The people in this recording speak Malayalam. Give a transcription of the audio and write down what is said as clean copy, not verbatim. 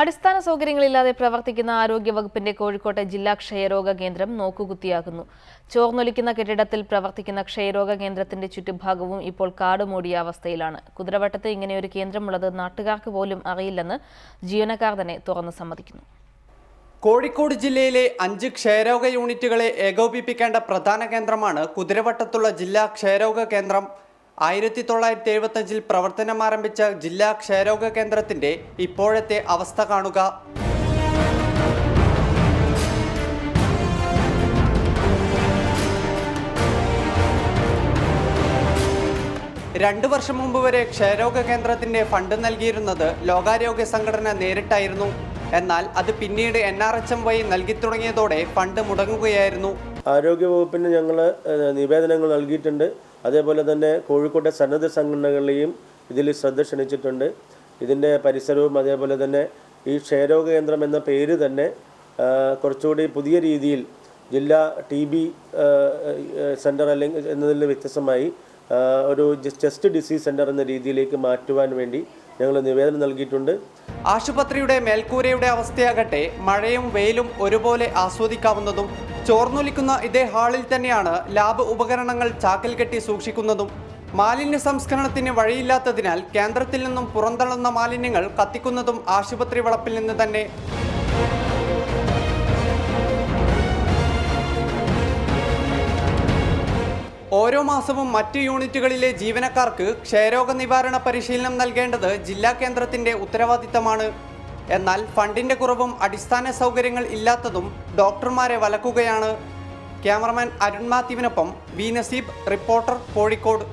അടിസ്ഥാന സൗകര്യങ്ങളില്ലാതെ പ്രവർത്തിക്കുന്ന ആരോഗ്യവകുപ്പിന്റെ കോഴിക്കോട്ടെ ജില്ലാ ക്ഷയരോഗ കേന്ദ്രം നോക്കുകുത്തിയാകുന്നു. ചോർന്നൊലിക്കുന്ന കെട്ടിടത്തിൽ പ്രവർത്തിക്കുന്ന ക്ഷയരോഗ കേന്ദ്രത്തിന്റെ ചുറ്റുഭാഗവും ഇപ്പോൾ കാടുമൂടിയ അവസ്ഥയിലാണ്. കുതിരവട്ടത്ത് ഇങ്ങനെയൊരു കേന്ദ്രമുള്ളത് നാട്ടുകാർക്ക് പോലും അറിയില്ലെന്ന് ജീവനക്കാർ തന്നെ തുറന്നു സമ്മതിക്കുന്നു. കോഴിക്കോട് ജില്ലയിലെ 5 ക്ഷയരോഗ യൂണിറ്റുകളെ ഏകോപിപ്പിക്കേണ്ട പ്രധാന കേന്ദ്രമാണ് കുതിരവട്ടത്തുള്ള ജില്ലാ ക്ഷയരോഗ കേന്ദ്രം. 1975 പ്രവർത്തനം ആരംഭിച്ച ജില്ലാ ക്ഷയരോഗ കേന്ദ്രത്തിന്റെ ഇപ്പോഴത്തെ അവസ്ഥ കാണുക. രണ്ടു വർഷം മുമ്പ് വരെ ക്ഷയരോഗ കേന്ദ്രത്തിന്റെ ഫണ്ട് നൽകിയിരുന്നത് ലോകാരോഗ്യ സംഘടന നേരിട്ടായിരുന്നു. എന്നാൽ അത് പിന്നീട് NRHM വഴി നൽകി തുടങ്ങിയതോടെ ഫണ്ട് മുടങ്ങുകയായിരുന്നു. ആരോഗ്യവകുപ്പിന് ഞങ്ങൾ നിവേദനങ്ങൾ നൽകിയിട്ടുണ്ട്. അതേപോലെ തന്നെ കോഴിക്കോട്ടെ സന്നദ്ധ സംഘടനകളെയും ഇതിൽ ശ്രദ്ധ ക്ഷണിച്ചിട്ടുണ്ട്. ഇതിൻ്റെ പരിസരവും അതേപോലെ തന്നെ ഈ ക്ഷയരോഗ കേന്ദ്രം എന്ന പേര് തന്നെ കുറച്ചുകൂടി പുതിയ രീതിയിൽ ജില്ലാ TB സെൻറ്റർ അല്ലെങ്കിൽ എന്നതിൽ വ്യത്യസ്തമായി ഒരു ചെസ്റ്റ് ഡിസീസ് സെൻറ്റർ എന്ന രീതിയിലേക്ക് മാറ്റുവാൻ വേണ്ടി ഞങ്ങൾ നിവേദനം നൽകിയിട്ടുണ്ട്. ആശുപത്രിയുടെ മേൽക്കൂരയുടെ അവസ്ഥയാകട്ടെ മഴയും വെയിലും ഒരുപോലെ ആസ്വദിക്കാവുന്നതും. ചോർന്നൊലിക്കുന്ന ഇതേ ഹാളിൽ തന്നെയാണ് ലാബ് ഉപകരണങ്ങൾ ചാക്കിൽ കെട്ടി സൂക്ഷിക്കുന്നതും. മാലിന്യ സംസ്കരണത്തിന് വഴിയില്ലാത്തതിനാൽ കേന്ദ്രത്തിൽ നിന്നും പുറന്തള്ളുന്ന മാലിന്യങ്ങൾ കത്തിക്കുന്നതും ആശുപത്രി വളപ്പിൽ നിന്ന് തന്നെ. ഓരോ മാസവും മറ്റു യൂണിറ്റുകളിലെ ജീവനക്കാർക്ക് ക്ഷയരോഗ നിവാരണ പരിശീലനം നൽകേണ്ടത് ജില്ലാ കേന്ദ്രത്തിന്റെ ഉത്തരവാദിത്തമാണ്. എന്നാൽ ഫണ്ടിന്റെ കുറവും അടിസ്ഥാന സൗകര്യങ്ങൾ ഇല്ലാത്തതും ഡോക്ടർമാരെ വലക്കുകയാണ്. ക്യാമറമാൻ അരുൺ മാത്യുവിനൊപ്പം V. നസീബ്, റിപ്പോർട്ടർ, കോഴിക്കോട്.